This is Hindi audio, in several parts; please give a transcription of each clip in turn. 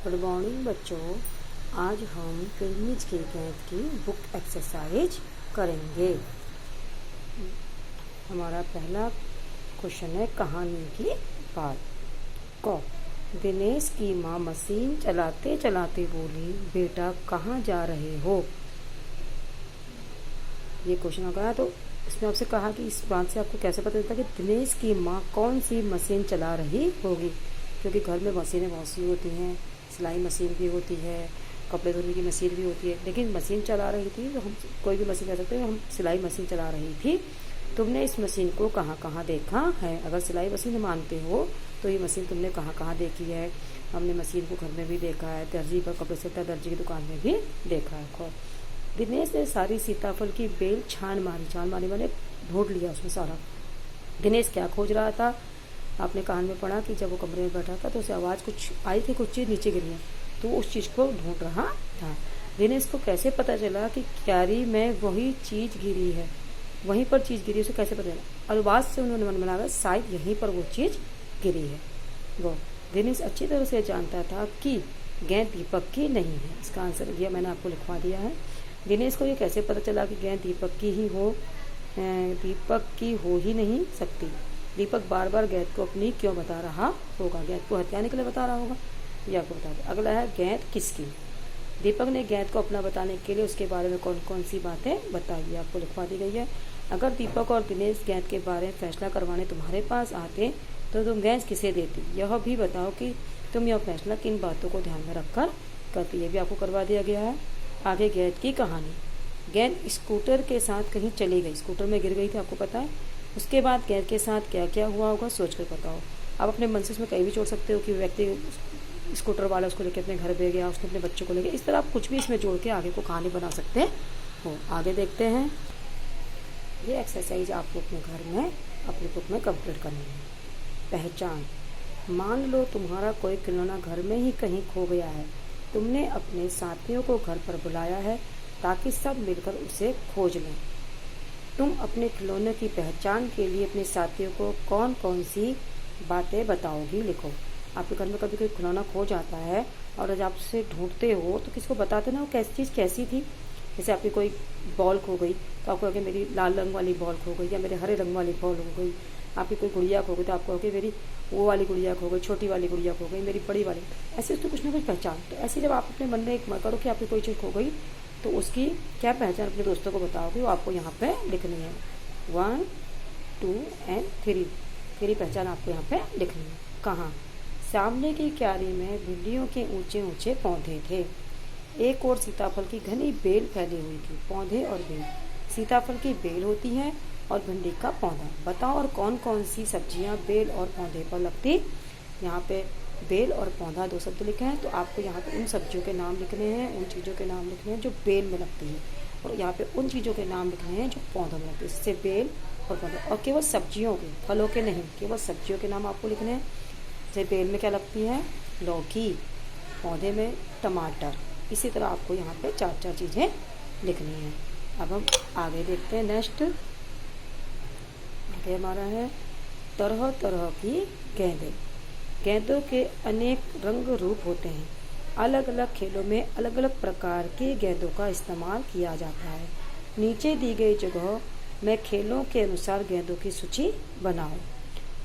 गुड मॉर्निंग बच्चों। आज हम किरमिज के गैंत की बुक एक्सरसाइज करेंगे। हमारा पहला क्वेश्चन है कहानी की बात। क दिनेश की माँ मशीन चलाते चलाते बोली, बेटा कहाँ जा रहे हो। ये क्वेश्चन होगा तो इसमें आपसे कहा कि इस बात से आपको कैसे पता चलता है कि दिनेश की माँ कौन सी मशीन चला रही होगी, क्योंकि घर में मशीनें बहुत सी होती हैं। सिलाई मशीन भी होती है, कपड़े धोने की मशीन भी होती है, लेकिन मशीन चला रही थी तो हम कोई भी मशीन कह सकते हैं। हम सिलाई मशीन चला रही थी। तुमने इस मशीन को कहाँ कहाँ देखा है। अगर सिलाई मशीन मानते हो तो ये मशीन तुमने कहाँ कहाँ देखी है। हमने मशीन को घर में भी देखा है, दर्जी पर कपड़े सिलता दर्जी की दुकान में भी देखा है। दिनेश ने सारी सीताफल की बेल छान मारी मैंने ढूंढ लिया उसमें सारा। दिनेश क्या खोज रहा था। आपने कहानी में पढ़ा कि जब वो कमरे में बैठा था तो उसे आवाज़ कुछ आई थी, कुछ चीज़ नीचे गिरी है, तो वो उस चीज़ को ढूंढ रहा था। दिनेश को कैसे पता चला कि क्यारी में वही चीज़ गिरी है, वहीं पर चीज़ गिरी, उसे कैसे पता चला। अनुवाद से उन्होंने मन बनाया शायद यहीं पर वो चीज़ गिरी है। वो दिनेश अच्छी तरह से जानता था कि गेंद दीपक की नहीं है। इसका आंसर दिया मैंने आपको लिखवा दिया है। दिनेश को ये कैसे पता चला कि गेंद दीपक की ही हो, दीपक की हो ही नहीं सकती। दीपक बार बार गेंद को अपनी क्यों बता रहा होगा। गेंद को हथियाने के लिए बता रहा होगा, ये आपको बता दें। अगला है गेंद किसकी। दीपक ने गेंद को अपना बताने के लिए उसके बारे में कौन कौन सी बातें बताई, आपको लिखवा दी गई है। अगर दीपक और दिनेश गेंद के बारे में फैसला करवाने तुम्हारे पास आते तो तुम गेंद किसे देती। यह भी बताओ कि तुम यह फैसला किन बातों को ध्यान में रखकर करती, ये भी आपको करवा दिया गया है। आगे गेंद की कहानी। गेंद स्कूटर के साथ कहीं चली गई, स्कूटर में गिर गई थी, आपको पता है। उसके बाद गेंद के साथ क्या क्या हुआ होगा सोच कर बताओ। आप अपने मन से इसमें कहीं भी जोड़ सकते हो कि व्यक्ति स्कूटर वाला उसको लेके अपने घर पे गया, उसने अपने बच्चों को लेके, इस तरह आप कुछ भी इसमें जोड़ के आगे को कहानी बना सकते हो। आगे देखते हैं। ये एक्सरसाइज आपको अपने घर में अपनी बुक में कंप्लीट करनी है। पहचान। मान लो तुम्हारा कोई खिलौना घर में ही कहीं खो गया है। तुमने अपने साथियों को घर पर बुलाया है ताकि सब मिलकर उसे खोज लें। तुम अपने खिलौने की पहचान के लिए अपने साथियों को कौन कौन सी बातें बताओगी, लिखो। आपके घर में कभी कोई खिलौना खो जाता है और जब आप उसे ढूंढते हो तो किसको बताते ना वो कैसी चीज़ कैसी थी। जैसे आपकी कोई बॉल खो गई तो आपको कहोगे मेरी लाल रंग वाली बॉल खो गई, या मेरे हरे रंग वाली बॉल हो गई। आपकी कोई गुड़िया खो गई तो आपको कहोगे मेरी वो वाली गुड़िया खो गई, छोटी वाली गुड़िया खो गई, मेरी बड़ी वाली। ऐसे उसको कुछ ना कुछ पहचान। तो ऐसे जब आप अपने मन में एक करो कि आपकी कोई चीज़ खो गई तो उसकी क्या पहचान अपने दोस्तों को बताओगे, वो आपको यहाँ पे लिखनी है। 1, 2 और 3 तेरी पहचान आपको यहाँ पे लिखनी है। कहाँ। सामने की क्यारी में भिंडियों के ऊंचे ऊंचे पौधे थे। एक और सीताफल की घनी बेल फैली हुई थी। पौधे और बेल। सीताफल की बेल होती है और भिंडी का पौधा। बताओ और कौन कौन सी सब्जियां बेल और पौधे पर लगती। यहाँ पे बेल और पौधा 2 शब्द लिखे हैं, तो आपको यहाँ पे उन सब्जियों के नाम लिखने हैं, उन चीज़ों के नाम लिखने हैं जो बेल में लगती है, और यहाँ पे उन चीज़ों के नाम लिखने हैं जो पौधों में लगती है। इससे बेल और पौधा, और केवल सब्जियों के, फलों के नहीं, केवल सब्जियों के नाम आपको लिखने हैं। जैसे बेल में क्या लगती है, लौकी, पौधे में टमाटर। इसी तरह आपको यहाँ पे 4 चीज़ें लिखनी है। अब हम आगे देखते हैं। नेक्स्ट आगे हमारा है तरह तरह की गेंदें। गेंदों के अनेक रंग रूप होते हैं। अलग अलग खेलों में अलग अलग प्रकार के गेंदों का इस्तेमाल किया जाता है। नीचे दी गई जगह में खेलों के अनुसार गेंदों की सूची बनाओ।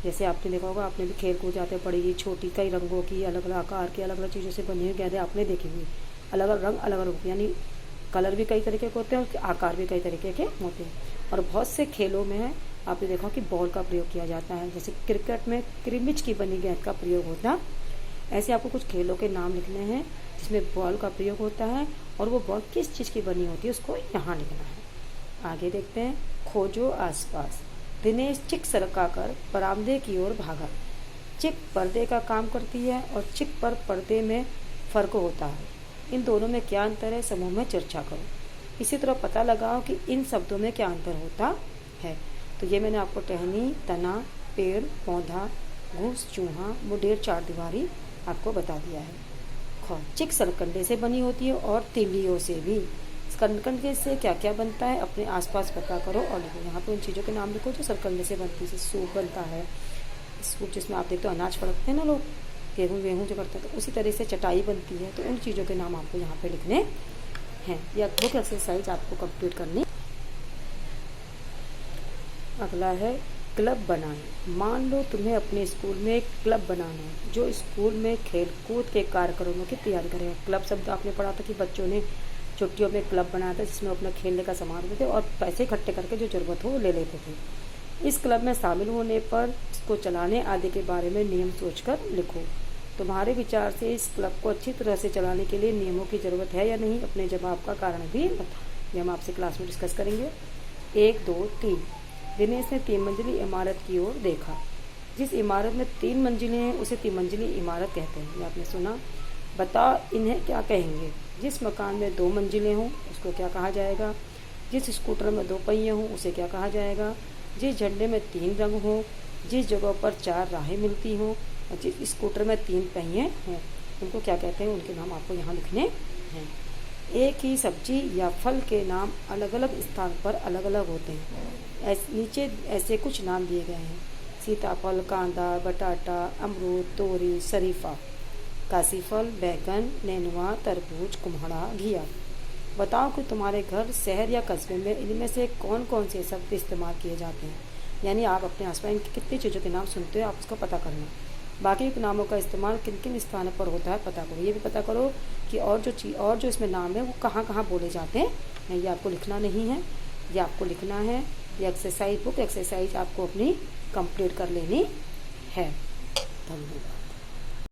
जैसे आपने देखा होगा, आपने भी खेल कूद जाते बड़ी छोटी कई रंगों की, अलग अलग आकार की, अलग अलग चीज़ों से बनी हुई गेंदें आपने देखी हुई। अलग अलग रंग, अलग अलग, यानी कलर भी कई तरीके के होते हैं, उसके आकार भी कई तरीके के होते हैं। और बहुत से खेलों में आपने देखा कि बॉल का प्रयोग किया जाता है। जैसे क्रिकेट में क्रिमिज की बनी गेंद का प्रयोग होता है। ऐसे आपको कुछ खेलों के नाम लिखने हैं जिसमें बॉल का प्रयोग होता है, और वो बॉल किस चीज़ की बनी होती है उसको यहाँ लिखना है। आगे देखते हैं। खोजो आसपास। दिनेश चिक सरका कर बरामदे की ओर भागा। चिक पर्दे का काम करती है और चिक पर पर्दे में फ़र्क होता है। इन दोनों में क्या अंतर है, समूह में चर्चा करो। इसी तरह पता लगाओ कि इन शब्दों में क्या अंतर होता है। तो ये मैंने आपको टहनी, तना, पेड़, पौधा, घूस, चूहा, मुडेर, 4 दीवारी आपको बता दिया है। चिक सरकंडे से बनी होती है और तिल्लियों से भी। सरकंडे से क्या क्या बनता है अपने आसपास पता करो और लिखो। यहाँ पे उन चीज़ों के नाम लिखो जो सरकंडे से बनती है। सूप बनता है, सूप जिसमें आप देखते हो अनाज पड़कते हैं ना लोग, गेहूँ वेहूँ जो करते हैं, तो उसी तरह से चटाई बनती है। तो उन चीज़ों के नाम आपको यहाँ पे लिखने हैं। यह बुक एक्सरसाइज आपको कंप्लीट करनी। अगला है क्लब बनाएं। मान लो तुम्हें अपने स्कूल में एक क्लब बनाना है जो स्कूल में खेल कूद के कार्यक्रमों की तैयारी करेगा। क्लब शब्द आपने पढ़ा था कि बच्चों ने छुट्टियों में क्लब बनाया था जिसमें अपना खेलने का सामान लेते थे और पैसे इकट्ठे करके जो ज़रूरत हो वो ले लेते थे। इस क्लब में शामिल होने पर इसको चलाने आदि के बारे में नियम सोचकर लिखो। तुम्हारे विचार से इस क्लब को अच्छी तरह से चलाने के लिए नियमों की ज़रूरत है या नहीं, अपने जवाब का कारण भी बताओ। ये हम आपसे क्लास में डिस्कस करेंगे। 1 2 3। दिनेश ने 3 मंजिली इमारत की ओर देखा। जिस इमारत में 3 मंजिलें हैं उसे 3 मंजिली इमारत कहते हैं। ये आपने सुना। बताओ इन्हें क्या कहेंगे। जिस मकान में 2 मंजिलें हों उसको क्या कहा जाएगा। जिस स्कूटर में 2 पहिए हों उसे क्या कहा जाएगा। जिस झंडे में 3 रंग हों, जिस जगह पर 4 राहें मिलती हों और जिस स्कूटर में 3 पहिए हों उनको क्या कहते हैं, उनके नाम आपको यहाँ लिखने हैं। एक ही सब्जी या फल के नाम अलग अलग स्थान पर अलग अलग होते हैं। नीचे ऐसे कुछ नाम दिए गए हैं। सीताफल, कांदा, बटाटा, अमरूद, तोरी, शरीफा, काशीफल, बैगन, नेनुआ, तरबूज, कुम्हड़ा, घिया। बताओ कि तुम्हारे घर, शहर या कस्बे में इनमें से कौन कौन से शब्द इस्तेमाल किए जाते हैं। यानी आप अपने आसपास इनकी कितनी चीज़ों के नाम सुनते हो आप उसको पता करना। बाकी नामों का इस्तेमाल किन किन स्थानों पर होता है पता करो। ये भी पता करो कि और जो इसमें नाम है वो कहाँ कहाँ बोले जाते हैं। ये आपको लिखना नहीं है, ये आपको लिखना है। ये एक्सरसाइज बुक एक्सरसाइज आपको अपनी कंप्लीट कर लेनी है। धन्यवाद।